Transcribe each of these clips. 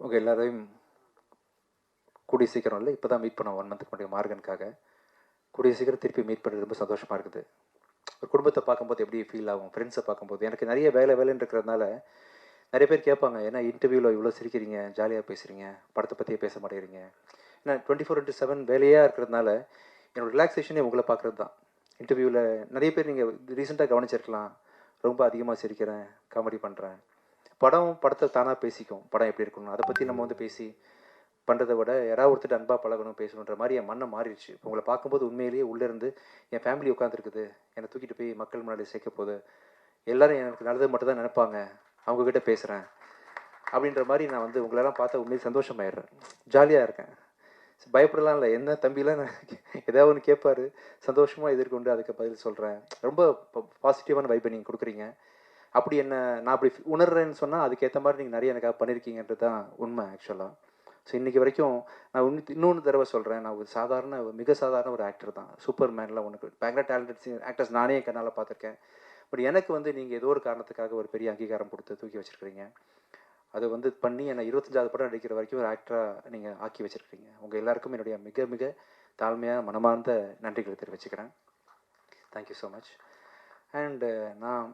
உங்கள் எல்லாரையும் கூடிய சீக்கிரம் இல்லை, இப்போ தான் மீட் பண்ணோம் 1 மந்த்துக்கு முன்னாடி மார்கனுக்காக. கூடிய சீக்கிரம் திருப்பி மீட் பண்ணுறது ரொம்ப சந்தோஷமாக இருக்குது. ஒரு குடும்பத்தை பார்க்கும்போது எப்படி ஃபீல் ஆகும், ஃப்ரெண்ட்ஸை பார்க்கும்போது. எனக்கு நிறைய வேலைன்னு இருக்கிறதுனால நிறைய பேர் கேட்பாங்க, ஏன்னா இன்டர்வியூவில் இவ்வளோ சிரிக்கிறீங்க, ஜாலியாக பேசுகிறீங்க, படத்தை பற்றியே பேச மாட்டேங்கிறீங்க. ஏன்னா 24/7 வேலையாக இருக்கிறதுனால என்னோடய ரிலாக்ஸேஷனே உங்களை பார்க்குறது தான். இன்டர்வியூவில் நிறைய பேர் நீங்கள் ரீசெண்டாக கவனிச்சிருக்கலாம், ரொம்ப அதிகமாக சிரிக்கிறேன், காமெடி பண்ணுறேன். படத்தை தானாக பேசிக்கும், படம் எப்படி இருக்கணும் அதை பற்றி நம்ம வந்து பேசி பண்ணுறதை விட யாராவது ஒருத்தர் அன்பாக பழகணும், பேசணுன்ற மாதிரி என் மண்ணை மாறிடுச்சு. இப்போ உங்களை பார்க்கும்போது உண்மையிலேயே உள்ளேருந்து என் ஃபேமிலி உட்காந்துருக்குது, என்னை தூக்கிட்டு போய் மக்கள் முன்னாடி சேர்க்க போகுது, எல்லோரும் எனக்கு நல்லது மட்டும் தான் நினைப்பாங்க, அவங்கக்கிட்ட பேசுகிறேன் அப்படின்ற மாதிரி நான் வந்து உங்களெல்லாம் பார்த்தா உண்மையிலே சந்தோஷமாயிடுறேன், ஜாலியாக இருக்கேன். பயப்படலாம் இல்லை, என்ன தம்பிலாம் ஏதாவது ஒன்று கேட்பாரு, சந்தோஷமாக எதிர்கொண்டு அதுக்கு பதில் சொல்கிறேன். ரொம்ப பாசிட்டிவான வைப்பை நீங்கள் கொடுக்குறீங்க. அப்படி என்ன நான் அப்படி உணர்றேன்னு சொன்னால் அதுக்கேற்ற மாதிரி நீங்கள் நிறைய எனக்காக பண்ணியிருக்கீங்கன்றது தான் உண்மை ஆக்சுவலாக. ஸோ இன்றைக்கி வரைக்கும் நான் இன்னொன்று தடவை சொல்கிறேன், நான் ஒரு மிக சாதாரண ஒரு ஆக்டர் தான். சூப்பர் மேன்லாம் ஒன்று பயங்கர டேலண்டட் ஆக்டர்ஸ் நானே என் கண்ணால் பார்த்துருக்கேன். பட் எனக்கு வந்து நீங்கள் ஏதோ ஒரு காரணத்துக்காக ஒரு பெரிய அங்கீகாரம் கொடுத்து தூக்கி வச்சுருக்கிறீங்க. அதை வந்து பண்ணி என்னை 25வது படம் நடிக்கிற வரைக்கும் ஒரு ஆக்டராக நீங்கள் ஆக்கி வச்சுருக்கீங்க. உங்கள் எல்லாருக்கும் என்னுடைய மிக மிக தாழ்மையான மனமார்ந்த நன்றிகளை தெரிவிச்சுக்கிறேன். Thank you so much. அண்டு நான்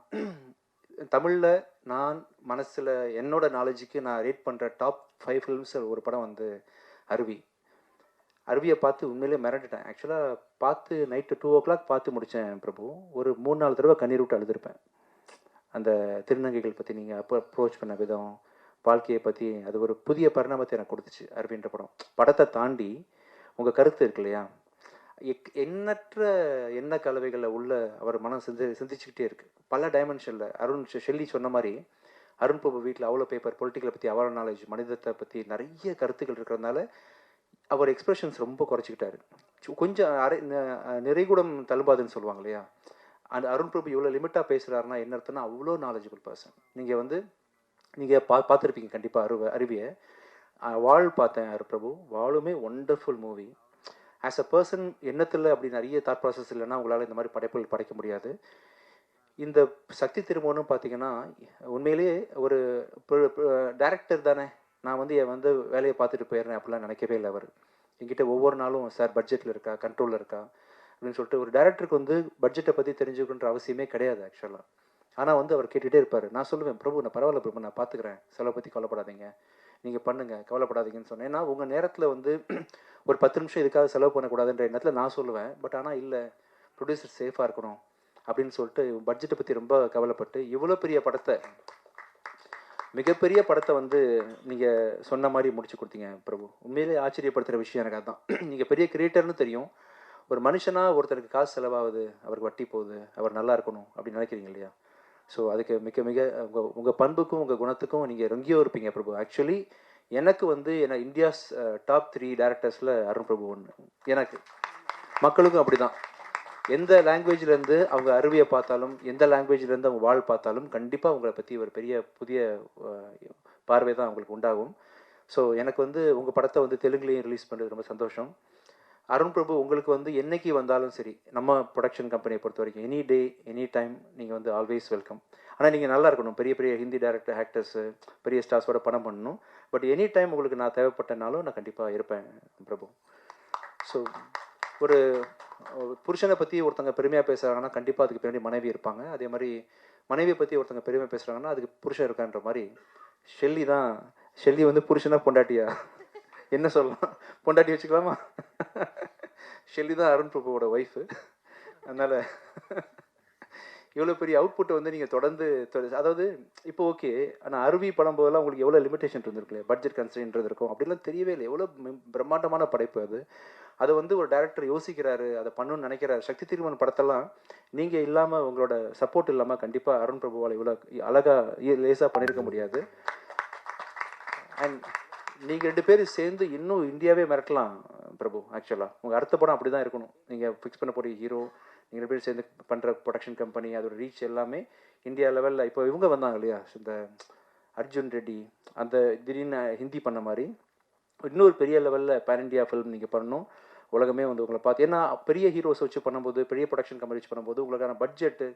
தமிழில் நான் மனசில் என்னோட நாலேஜுக்கு நான் ரேட் பண்ணுற டாப் 5 ஃபிலிம்ஸில் ஒரு படம் வந்து அருவியை பார்த்து உண்மையிலே மிரண்டுட்டேன். ஆக்சுவலாக பார்த்து நைட்டு 2 o'clock பார்த்து முடித்தேன் பிரபு. ஒரு 3-4 தடவை கண்ணீர் விட்டு அழுதுருப்பேன். அந்த திருநங்கைகள் பற்றி நீங்கள் அப்ரோச் பண்ண விதம், வாழ்க்கையை பற்றி அது ஒரு புதிய பரிணாமத்தை எனக்கு கொடுத்துச்சு அருவின்ற படம். படத்தை தாண்டி உங்கள் கருத்து இருக்கு இல்லையா, எண்ணற்ற எண்ண கலவைகளில் உள்ள அவர் மனம் சிந்திச்சுக்கிட்டே இருக்குது பல டைமென்ஷனில். ஷெல்லி சொன்ன மாதிரி அருண் பிரபு வீட்டில் அவ்வளோ பேப்பர், பொலிட்டிக்கலை பற்றி அவ்வளோ நாலேஜ், மனிதத்தை பற்றி நிறைய கருத்துக்கள் இருக்கிறதுனால அவர் எக்ஸ்பிரஷன்ஸ் ரொம்ப குறைச்சிக்கிட்டாரு. கொஞ்சம் நிறைகுடம் தழும்பாதுன்னு சொல்லுவாங்க இல்லையா, அந்த அருண் பிரபு இவ்வளோ லிமிட்டாக பேசுகிறாருன்னா என்ன அர்த்தம்னா அவ்வளோ நாலேஜபிள் பர்சன். நீங்கள் பார்த்துருப்பீங்க கண்டிப்பாக அருவியை. வாழ் பார்த்தேன் அருண் பிரபு, வாழுமே wonderful movie. As a person எண்ணத்தில் அப்படி நிறைய தாட் ப்ராசஸ் இல்லைன்னா உங்களால் இந்த மாதிரி படைப்புகள் படைக்க முடியாது. இந்த சக்தி திருமணம் பார்த்தீங்கன்னா உண்மையிலேயே ஒரு டைரக்டர் தானே, நான் வந்து வேலையை பார்த்துட்டு போயிடுறேன் அப்படிலாம் நினைக்கவே இல்லை. அவர் என்கிட்ட ஒவ்வொரு நாளும் சார் பட்ஜெட்டில் இருக்கா, கண்ட்ரோலில் இருக்கா அப்படின்னு சொல்லிட்டு, ஒரு டைரக்டருக்கு வந்து பட்ஜெட்டை பற்றி தெரிஞ்சுக்கணுன்ற அவசியமே கிடையாது ஆக்சுவலாக. ஆனால் வந்து அவர் கேட்டுகிட்டே இருப்பார். நான் சொல்லுவேன், பிரபு நான் பரவாயில்ல பிரபு, நான் பார்த்துக்கிறேன், செலவை பற்றி கவலைப்படாதீங்க, நீங்கள் பண்ணுங்கள், கவலைப்படாதீங்கன்னு சொன்னேன். ஏன்னா உங்கள் நேரத்தில் வந்து ஒரு 10 நிமிஷம் இதுக்காக செலவு பண்ணக்கூடாதுன்ற எண்ணத்தில் நான் சொல்லுவேன். பட் ஆனால் இல்லை, ப்ரொடியூசர் சேஃபாக இருக்கணும் அப்படின்னு சொல்லிட்டு பட்ஜெட்டை பற்றி ரொம்ப கவலைப்பட்டு இவ்வளோ பெரிய படத்தை, மிகப்பெரிய படத்தை வந்து நீங்கள் சொன்ன மாதிரி முடிச்சு கொடுத்தீங்க பிரபு. உண்மையிலே ஆச்சரியப்படுத்துகிற விஷயம் எனக்கு அதுதான். நீங்கள் பெரிய கிரியேட்டர்னு தெரியும், ஒரு மனுஷனாக ஒருத்தருக்கு காசு செலவாகுது, அவருக்கு வட்டி போகுது, அவர் நல்லா இருக்கணும் அப்படின்னு நினைக்கிறீங்க இல்லையா. ஸோ அதுக்கு மிக மிக உங்கள் பண்புக்கும் உங்கள் குணத்துக்கும் நீங்கள் எங்கேயோ இருப்பீங்க பிரபு. ஆக்சுவலி எனக்கு வந்து இந்தியாஸ் டாப் 3 டேரக்டர்ஸில் அருண் பிரபு ஒன்று. எனக்கு மக்களுக்கும் அப்படி தான். எந்த லாங்குவேஜ்லேருந்து அவங்க அருவியை பார்த்தாலும், எந்த லாங்குவேஜ்லேருந்து அவங்க வாழ் பார்த்தாலும் கண்டிப்பாக உங்களை பற்றி ஒரு பெரிய புதிய பார்வை தான் அவங்களுக்கு உண்டாகும். ஸோ எனக்கு வந்து உங்கள் படத்தை வந்து தெலுங்குலேயும் ரிலீஸ் பண்ணுறது ரொம்ப சந்தோஷம். அருண் பிரபு உங்களுக்கு வந்து என்றைக்கு வந்தாலும் சரி, நம்ம ப்ரொடக்ஷன் கம்பெனியை பொறுத்த வரைக்கும் எனி டே எனி டைம் நீங்கள் வந்து ஆல்வேஸ் வெல்கம். ஆனால் நீங்கள் நல்லா இருக்கணும், பெரிய பெரிய ஹிந்தி டேரக்டர் ஆக்டர்ஸு பெரிய ஸ்டார்ஸோட படம் பண்ணணும். பட் எனி டைம் உங்களுக்கு நான் தேவைப்பட்டனாலும் நான் கண்டிப்பாக இருப்பேன் பிரபு. ஸோ ஒரு புருஷனை பற்றி ஒருத்தங்க பெருமையாக பேசுகிறாங்கன்னா கண்டிப்பாக அதுக்கு பின்னாடி மனைவி இருப்பாங்க. அதே மாதிரி மனைவியை பற்றி ஒருத்தங்க பெருமையாக பேசுகிறாங்கன்னா அதுக்கு புருஷன் இருக்கான்ற மாதிரி ஷெல்லி வந்து புருஷனா பொண்டாட்டியா என்ன சொல்லலாம், பொண்டாட்டி வச்சுக்கலாமா? ஷெல்லி தான் அருண் பிரபுவோட ஒய்ஃபு. அதனால் இவ்வளோ பெரிய அவுட்புட்டை வந்து நீங்கள் தொடர்ந்து அதாவது இப்போ ஓகே, ஆனால் அருவி படம் போதெல்லாம் உங்களுக்கு எவ்வளோ லிமிடேஷன் இருந்திருக்கு, பட்ஜெட் கன்ஸ்ட்ரெயின்ட் இருக்கும், அப்படிலாம் தெரியவே இல்லை. எவ்வளோ பிரம்மாண்டமான படைப்பு அது. அதை வந்து ஒரு டைரக்டர் யோசிக்கிறாரு, அதை பண்ணணும்னு நினைக்கிறாரு. சக்தி திருமணம் படத்தெல்லாம் நீங்கள் இல்லாமல், உங்களோட சப்போர்ட் இல்லாமல் கண்டிப்பாக அருண் பிரபுவால் இவ்வளோ அழகாக லேசாக பண்ணியிருக்க முடியாது. அண்ட் நீங்கள் 2 பேரும் சேர்ந்து இன்னும் இந்தியாவே மிரட்டலாம் பிரபு. ஆக்சுவலாக உங்கள் அடுத்த படம் அப்படி தான் இருக்கணும். நீங்கள் ஃபிக்ஸ் பண்ண போகிற ஹீரோ, நீங்கள் 2 பேரும் சேர்ந்து பண்ணுற ப்ரொடக்ஷன் கம்பெனி, அதோட ரீச் எல்லாமே இந்தியா லெவலில். இப்போ இவங்க வந்தாங்க இல்லையா, இந்த அர்ஜுன் ரெட்டி, அந்த திடீர்னு ஹிந்தி பண்ண மாதிரி இன்னொரு பெரிய லெவலில் பேன் இண்டியா ஃபிலிம் நீங்கள் பண்ணணும். உலகமே வந்து உங்களை பார்த்து, ஏன்னா பெரிய ஹீரோஸ் வச்சு பண்ணும்போது, பெரிய ப்ரொடக்ஷன் கம்பெனி வச்சு பண்ணும்போது உங்களுக்கான பட்ஜெட்டு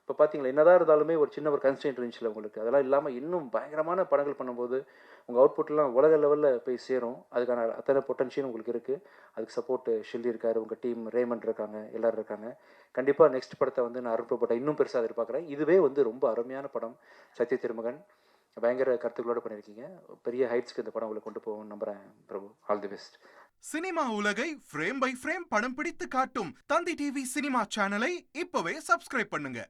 இப்போ பார்த்தீங்களா, என்னதான் இருந்தாலுமே ஒரு சின்ன ஒரு கன்ஸ்ட்ரெயின்ட் இருந்துச்சுல உங்களுக்கு. அதெல்லாம் இல்லாமல் இன்னும் பயங்கரமான படங்கள் பண்ணும்போது உங்கள் அவுட்புட்லாம் உலக லெவலில் போய் சேரும். அதுக்கான அத்தனை பொட்டன்ஷியல் உங்களுக்கு இருக்குது. அதுக்கு சப்போர்ட்டு ஷெல்லி இருக்கார், உங்கள் டீம் ரேமண்ட் இருக்காங்க, எல்லோரும் இருக்காங்க. கண்டிப்பாக நெக்ஸ்ட் படத்தை வந்து நான் அருண் பிரபுட்ட இன்னும் பெருசாக எதிர்பார்க்குறேன். இதுவே வந்து ரொம்ப அருமையான படம். சத்ய திருமகன் பயங்கர கருத்துக்களோடு பண்ணியிருக்கீங்க. பெரிய ஹைட்ஸ்க்கு இந்த படம் உங்களை கொண்டு போகும்னு நம்புகிறேன் Prabhu. All the best. Cinema உலகை ஃப்ரேம் பை ஃப்ரேம் படம் பிடித்து காட்டும் தந்தி டிவி சினிமா சேனலை இப்பவே சப்ஸ்கிரைப் பண்ணுங்க.